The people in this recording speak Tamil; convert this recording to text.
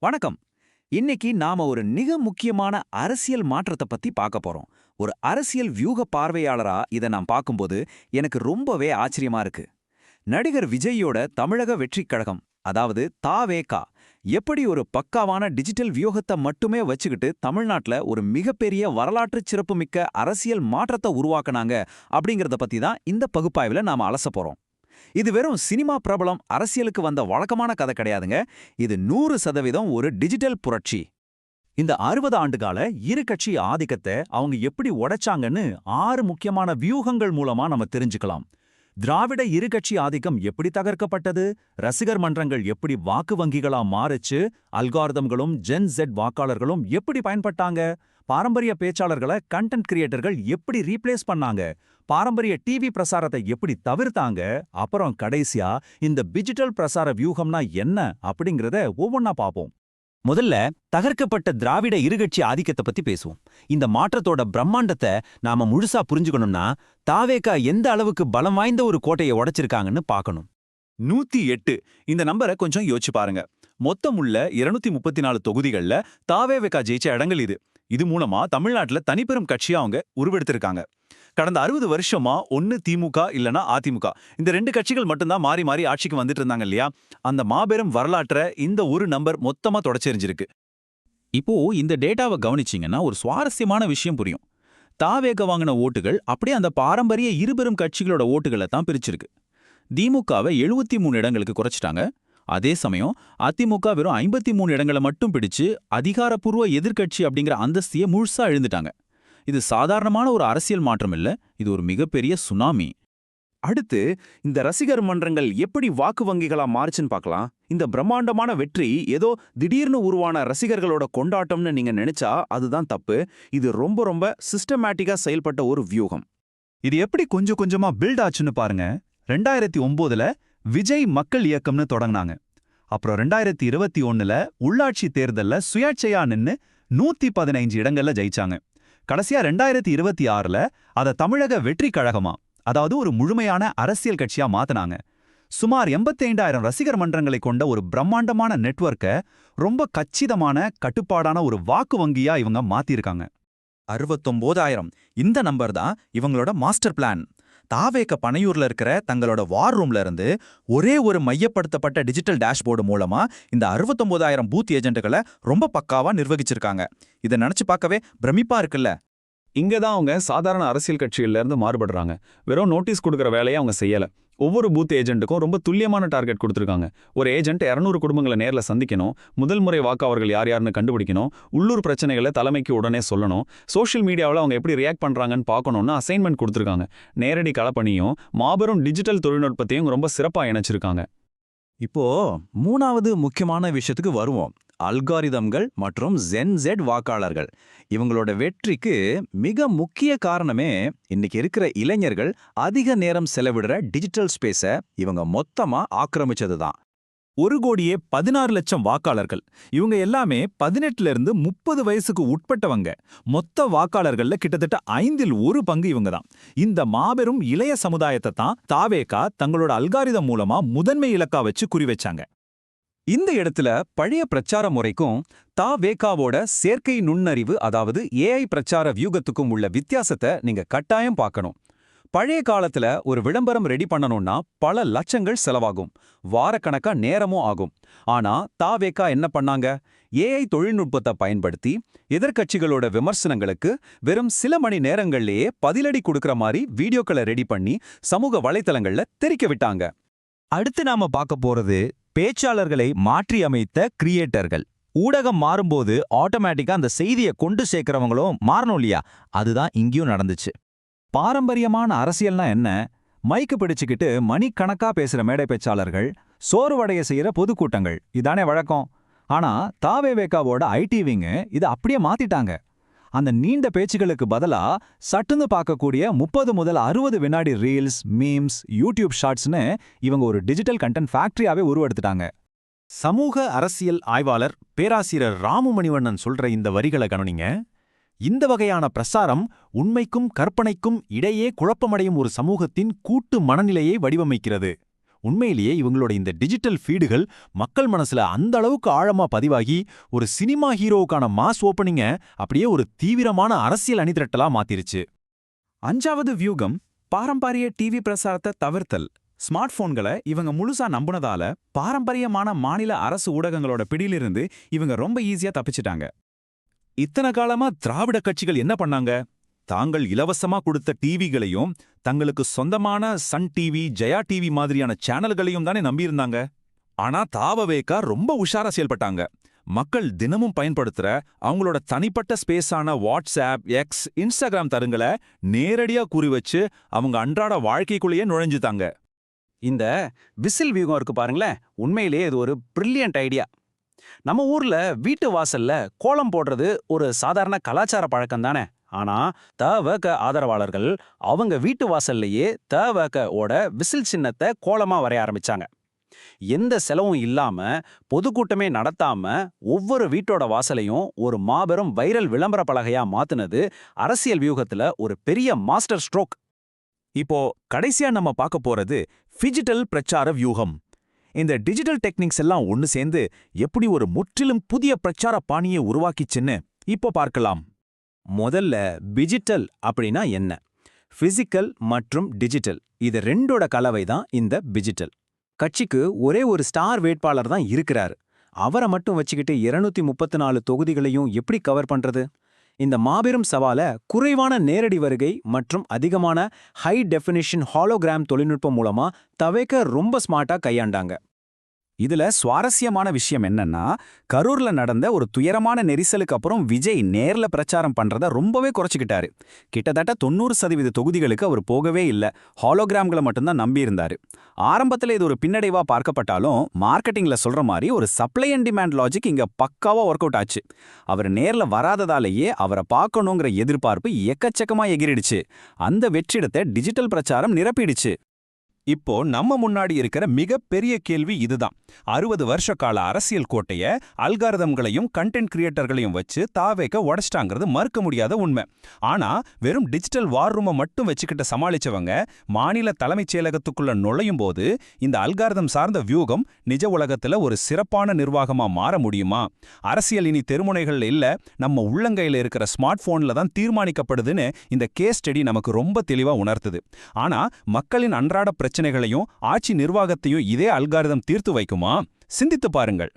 வணக்கம். இன்னைக்கு நாம ஒரு மிக முக்கியமான அரசியல் மாற்றத்தை பத்தி பார்க்க போறோம். ஒரு அரசியல் வியூக பார்வையாளரா இதை நான் பார்க்கும்போது எனக்கு ரொம்பவே ஆச்சரியமா இருக்கு. நடிகர் விஜய்யோட தமிழக வெற்றிக் கழகம், அதாவது தாவேகா, எப்படி ஒரு பக்காவான டிஜிட்டல் வியூகத்தை மட்டுமே வச்சுக்கிட்டு தமிழ்நாட்டுல ஒரு மிகப்பெரிய வரலாற்று சிறப்புமிக்க அரசியல் மாற்றத்தை உருவாக்குனாங்க அப்படிங்கறத பத்தி தான் இந்த பகுப்பாய்வுல நாம அலச போறோம். இது வெறும் சினிமா பிரபலம் அரசியலுக்கு வந்த வழக்கமான கதை கிடையாதுங்க. இது 100% ஒரு டிஜிட்டல் புரட்சி. இந்த 60 ஆண்டுகால இரு கட்சி ஆதிக்கத்தை அவங்க எப்படி உடைச்சாங்கன்னு 6 முக்கியமான வியூகங்கள் மூலமா நம்ம தெரிஞ்சுக்கலாம். திராவிட இருகட்சி ஆதிக்கம் எப்படி தகர்க்கப்பட்டது, ரசிகர் மன்றங்கள் எப்படி வாக்கு வங்கிகளா மாறுச்சு, அல்காரிதம்களும் ஜென் Z வாக்காளர்களும் எப்படி பயன்பட்டாங்க, பாரம்பரிய பேச்சாளர்களை கண்டென்ட் கிரியேட்டர்கள் எப்படி ரீப்ளேஸ் பண்ணாங்க, பாரம்பரிய டிவி பிரசாரத்தை எப்படி தவிர்த்தாங்க, அப்புறம் கடைசியா இந்த டிஜிட்டல் பிரசார வியூகம்னா என்ன அப்படிங்கறத ஒவ்வொன்னா பார்ப்போம். முதல்ல தகர்க்கப்பட்ட திராவிட இருகட்சி ஆதிக்கத்தை பத்தி பேசுவோம். இந்த மாற்றத்தோட பிரம்மாண்டத்தை நாம முழுசா புரிஞ்சுக்கணும்னா தாவேகா எந்த அளவுக்கு பலம் வாய்ந்த ஒரு கோட்டையை உடைச்சிருக்காங்கன்னு பார்க்கணும். 108 இந்த நம்பரை கொஞ்சம் யோசிச்சு பாருங்க. மொத்தம் உள்ள 234 தொகுதிகள்ல தாவேகா ஜெயிச்ச இடங்கள் இது. இது மூலமா தமிழ்நாட்டுல தனிப்பெரும் கட்சியா அவங்க உருவெடுத்திருக்காங்க. கடந்த 60 வருஷமா ஒன்னு திமுக இல்லனா அதிமுக, இந்த ரெண்டு கட்சிகள் மட்டும்தான் மாறி மாறி ஆட்சிக்கு வந்துட்டு இருந்தாங்க இல்லையா? அந்த மாபெரும் வரலாற்றை இந்த ஒரு நம்பர் மொத்தமா தொடச்செறிஞ்சிருக்கு. இப்போ இந்த டேட்டாவை கவனிச்சிங்கன்னா ஒரு சுவாரஸ்யமான விஷயம் புரியும். தாவேக வாங்கின ஓட்டுகள் அப்படியே அந்த பாரம்பரிய இருபெரும் கட்சிகளோட ஓட்டுகளை தான் பிரிச்சிருக்கு. திமுகவை 73 இடங்களுக்கு குறைச்சிட்டாங்க. அதே சமயம் அதிமுக வெறும் 53 இடங்களை மட்டும் பிடிச்சு அதிகாரப்பூர்வ எதிர்க்கட்சி அப்படிங்கிற அந்தஸ்தியை முழுசா எழுந்துட்டாங்க. இது சாதாரணமான ஒரு அரசியல் மாற்றம் இல்ல, இது ஒரு மிகப்பெரிய சுனாமி. அடுத்து இந்த ரசிகர் மன்றங்கள் எப்படி வாக்கு வங்கிகளா மாறுச்சுன்னு பார்க்கலாம். இந்த பிரம்மாண்டமான வெற்றி ஏதோ திடீர்னு உருவான ரசிகர்களோட கொண்டாட்டம்னு நீங்க நினைச்சா அதுதான் தப்பு. இது ரொம்ப ரொம்ப சிஸ்டமேட்டிக்கா செயல்பட்ட ஒரு வியூகம். இது எப்படி கொஞ்சம் கொஞ்சமா பில்ட் ஆச்சுன்னு பாருங்க. 2009ல விஜய் மக்கள் இயக்கம்னு தொடங்கினாங்க. அப்புறம் 2021ல உள்ளாட்சி தேர்தல்ல சுயேட்சையா நின்னு 115 இடங்கள்ல ஜெயிச்சாங்க. கடைசியா 2026ல அத தமிழக வெற்றிக் கழகமா, அதாவது ஒரு முழுமையான அரசியல் கட்சியா மாத்தினாங்க. சுமார் 85,000 ரசிகர் மன்றங்களை கொண்ட ஒரு பிரம்மாண்டமான நெட்வொர்க்க ரொம்ப கச்சிதமான கட்டுப்பாடான ஒரு வாக்கு வங்கியா இவங்க மாத்திருக்காங்க. 69,000 இந்த நம்பர் தான் இவங்களோட மாஸ்டர் பிளான். தாவேக பனையூர்ல இருக்கிற தங்களோட வார் ரூம்ல இருந்து ஒரே ஒரு மையப்படுத்தப்பட்ட டிஜிட்டல் டேஷ்போர்டு மூலமா இந்த 69,000 பூத் ஏஜென்ட்டுகளை ரொம்ப பக்காவா நிர்வகிச்சிருக்காங்க. இதை நினைச்சு பார்க்கவே பிரமிப்பா இருக்குல்ல. இங்கதான் அவங்க சாதாரண அரசியல் கட்சிகள்ல இருந்து மாறுபடுறாங்க. வெறும் நோட்டீஸ் கொடுக்கற வேலையை அவங்க செய்யல. ஒவ்வொரு பூத் ஏஜென்ட்டுக்கும் ரொம்ப துல்லியமான டார்கெட் கொடுத்துருக்காங்க. ஒரு ஏஜென்ட் 200 குடும்பங்களை நேர்ல சந்திக்கணும், முதல் முறை வாக்காளர்கள் யார் யாருன்னு கண்டுபிடிக்கணும், உள்ளூர் பிரச்சனைகளை தலைமைக்கு உடனே சொல்லணும், சோஷியல் மீடியாவில் அவங்க எப்படி ரியாக்ட் பண்றாங்கன்னு பார்க்கணும்னு அசைன்மெண்ட் கொடுத்துருக்காங்க. நேரடி களப்பணியும் மாபெரும் டிஜிட்டல் தொழில்நுட்பத்தையும் ரொம்ப சிறப்பா இணைச்சிருக்காங்க. இப்போ 3வது முக்கியமான விஷயத்துக்கு வருவோம். அல்காரிதம்கள் மற்றும் ஜென் Z வாக்காளர்கள். இவங்களோட வெற்றிக்கு மிக முக்கிய காரணமே இன்னைக்கு இருக்கிற இளைஞர்கள் அதிக நேரம் செலவிடுற டிஜிட்டல் ஸ்பேஸை இவங்க மொத்தமா ஆக்கிரமிச்சதுதான். 1,16,00,000 வாக்காளர்கள். இவங்க எல்லாமே 18ல இருந்து 30 வயசுக்கு உட்பட்டவங்க. மொத்த வாக்காளர்கள்ல கிட்டத்தட்ட 1/5 பங்கு இவங்க தான். இந்த மாபெரும் இளைய சமுதாயத்தை தான் தாவேகா தங்களோட அல்காரிதம் மூலமா முதன்மை இலக்கா வச்சு குறிவச்சாங்க. இந்த இடத்துல பழைய பிரச்சார முறைக்கும் தாவேகாவோட செயற்கை நுண்ணறிவு, அதாவது AI பிரச்சார வியூகத்துக்கும் உள்ள வித்தியாசத்தை நீங்க கட்டாயம் பார்க்கணும். பழைய காலத்துல ஒரு விளம்பரம் ரெடி பண்ணணும்னா பல லட்சங்கள் செலவாகும், வாரக்கணக்கா நேரமும் ஆகும். ஆனா தாவேகா என்ன பண்ணாங்க? AI தொழில்நுட்பத்தை பயன்படுத்தி எதிர்க்கட்சிகளோட விமர்சனங்களுக்கு வெறும் சில மணி நேரங்கள்லயே பதிலடி கொடுக்கற மாதிரி வீடியோக்களை ரெடி பண்ணி சமூக வலைத்தளங்கள்ல தெரிக்க விட்டாங்க. அடுத்து நாம பார்க்க போறது பேச்சாளர்களை மாற்றி அமைத்த கிரியேட்டர்கள். ஊடகம் மாறும்போது ஆட்டோமேட்டிக்கா அந்த செய்தியை கொண்டு சேர்க்கிறவங்களும் மாறணும் இல்லையா? அதுதான் இங்கேயும் நடந்துச்சு. பாரம்பரியமான அரசியல்னா என்ன? மைக்கு பிடிச்சுக்கிட்டு மணிக்கணக்கா பேசுற மேடை பேச்சாளர்கள், சோர்வடைய செய்யற பொதுக்கூட்டங்கள், இதானே வழக்கம். ஆனா தாவேகாவோட ஐடிவிங்க இதை அப்படியே மாத்திட்டாங்க. அந்த நீண்ட பேச்சுகளுக்கு பதிலா சட்டுன்னு பார்க்கக்கூடிய 30 முதல் 60 வினாடி ரீல்ஸ், மீம்ஸ், யூடியூப் ஷார்ட்ஸ்னு இவங்க ஒரு டிஜிட்டல் கண்டென்ட் ஃபேக்டரியாவே உருவெடுத்துட்டாங்க. சமூக அரசியல் ஆய்வாளர் பேராசிரியர் ராமு மணிவண்ணன் சொல்ற இந்த வரிகளை கவனிங்க. இந்த வகையான பிரசாரம் உண்மைக்கும் கற்பனைக்கும் இடையே குழப்பமடையும் ஒரு சமூகத்தின் கூட்டு மனநிலையை வடிவமைக்கிறது. உண்மையிலேயே இவங்களோட இந்த டிஜிட்டல் ஃபீடுகள் மக்கள் மனசுல அந்த அளவுக்கு ஆழமா பதிவாகி ஒரு சினிமா ஹீரோவுக்கான மாஸ் ஓப்பனிங்க அப்படியே ஒரு தீவிரமான அரசியல் அணிதிரட்டலா மாத்திருச்சு. 5வது வியூகம் பாரம்பரிய டிவி பிரசாரத்தை தவிர்த்தல். ஸ்மார்ட் போன்களை இவங்க முழுசா நம்புனதால பாரம்பரியமான மாநில அரசு ஊடகங்களோட பிடியிலிருந்து இவங்க ரொம்ப ஈஸியா தப்பிச்சிட்டாங்க. இத்தனை காலமா திராவிட கட்சிகள் என்ன பண்ணாங்க? தாங்கள் இலவசமா கொடுத்த டிவிகளையும் தங்களுக்கு சொந்தமான சன் டிவி, ஜெயா டிவி மாதிரியான சேனல்களையும் தானே நம்பியிருந்தாங்க. ஆனா தாவவேகா ரொம்ப உஷாரா செயல்பட்டாங்க. மக்கள் தினமும் பயன்படுத்துற அவங்களோட தனிப்பட்ட ஸ்பேஸான வாட்ஸ்ஆப், எக்ஸ், இன்ஸ்டாகிராம் தருங்களை நேரடியா குறி வச்சு அவங்க அன்றாட வாழ்க்கைக்குள்ளேயே நுழைஞ்சுட்டாங்க. இந்த விசில் வியூகம் இருக்கு பாருங்களேன், உண்மையிலேயே இது ஒரு பிரில்லியன்ட் ஐடியா. நம்ம ஊர்ல வீட்டு வாசல்ல கோலம் போடுறது ஒரு சாதாரண கலாச்சார பழக்கம் தானே. ஆனா தவக ஆதரவாளர்கள் அவங்க வீட்டு வாசல்லையே தவக-ஓட விசில் சின்னத்தை கோலமா வரைய ஆரம்பிச்சாங்க. எந்த செலவும் இல்லாம, பொதுக்கூட்டமே நடத்தாம ஒவ்வொரு வீட்டோட வாசலையும் ஒரு மாபெரும் வைரல் விளம்பர பலகையா மாத்துனது அரசியல் வியூகத்துல ஒரு பெரிய மாஸ்டர் ஸ்ட்ரோக். இப்போ கடைசியா நம்ம பார்க்க போறது ஃபிஜிட்டல் பிரச்சார வியூகம். இந்த டிஜிட்டல் டெக்னிக்ஸ் எல்லாம் ஒன்னு சேர்ந்து எப்படி ஒரு முற்றிலும் புதிய பிரச்சார பாணியை உருவாக்கிச்சுன்னு இப்போ பார்க்கலாம். முதல்ல டிஜிட்டல் அப்படின்னா என்ன? பிசிக்கல் மற்றும் டிஜிட்டல் இது ரெண்டோட கலவை தான் இந்த டிஜிட்டல். கட்சிக்கு ஒரே ஒரு ஸ்டார் வேட்பாளர் தான் இருக்கிறாரு. அவரை மட்டும் வச்சுக்கிட்டு 234 தொகுதிகளையும் எப்படி கவர் பண்றது? இந்த மாபெரும் சவால குறைவான நேரடி வருகை மற்றும் அதிகமான ஹை டெஃபினிஷன் ஹாலோகிராம் தொழில்நுட்பம் மூலமா தவேக ரொம்ப ஸ்மார்ட்டா கையாண்டாங்க. இதுல சுவாரஸ்யமான விஷயம் என்னன்னா, கரூர்ல நடந்த ஒரு துயரமான நெரிசலுக்கு அப்புறம் விஜய் நேர்ல பிரச்சாரம் பண்றத ரொம்பவே குறைச்சிக்கிட்டாரு. கிட்டத்தட்ட 90% தொகுதிகளுக்கு அவர் போகவே இல்ல, ஹாலோகிராம்களை மட்டும்தான் நம்பியிருந்தாரு. ஆரம்பத்துல இது ஒரு பின்னடைவா பார்க்கப்பட்டாலும் மார்க்கெட்டிங்ல சொல்ற மாதிரி ஒரு சப்ளை அண்ட் டிமாண்ட் லாஜிக் இங்க பக்காவா ஒர்க் அவுட் ஆச்சு. அவர் நேர்ல வராததாலேயே அவரை பார்க்கணுங்கிற எதிர்பார்ப்பு எக்கச்சக்கமா எகிரிடுச்சு. அந்த வெற்றிடத்தை டிஜிட்டல் பிரச்சாரம் நிரப்பிடுச்சு. இப்போ நம்ம முன்னாடி இருக்கிற மிகப்பெரிய கேள்வி இதுதான். 60 வருஷ கால அரசியல் கோட்டைய அல்காரிதம்களையும் கண்டென்ட் கிரியேட்டர்களையும் வச்சு தாவேக உடைச்சிட்டாங்கிறது மறுக்க முடியாத உண்மை. ஆனா வெறும் டிஜிட்டல் வார் ரூமை மட்டும் வச்சுக்கிட்ட சமாளிச்சவங்க மாநில தலைமைச் செயலகத்துக்குள்ள நுழையும் போது இந்த அல்காரிதம் சார்ந்த வியூகம் நிஜ உலகத்துல ஒரு சிறப்பான நிர்வாகமா மாற முடியுமா? அரசியல் இனி தெருமுனைகள் இல்ல, நம்ம உள்ளங்கையில இருக்கிற ஸ்மார்ட் போன்ல தான் தீர்மானிக்கப்படுதுன்னு இந்த கேஸ் ஸ்டடி நமக்கு ரொம்ப தெளிவா உணர்த்துது. ஆனா மக்களின் அன்றாட பிரச்சனைகளையும் ஆட்சி நிர்வாகத்தையும் இதே அல்காரிதம் தீர்த்து வைக்குமா? சிந்தித்து பாருங்கள்.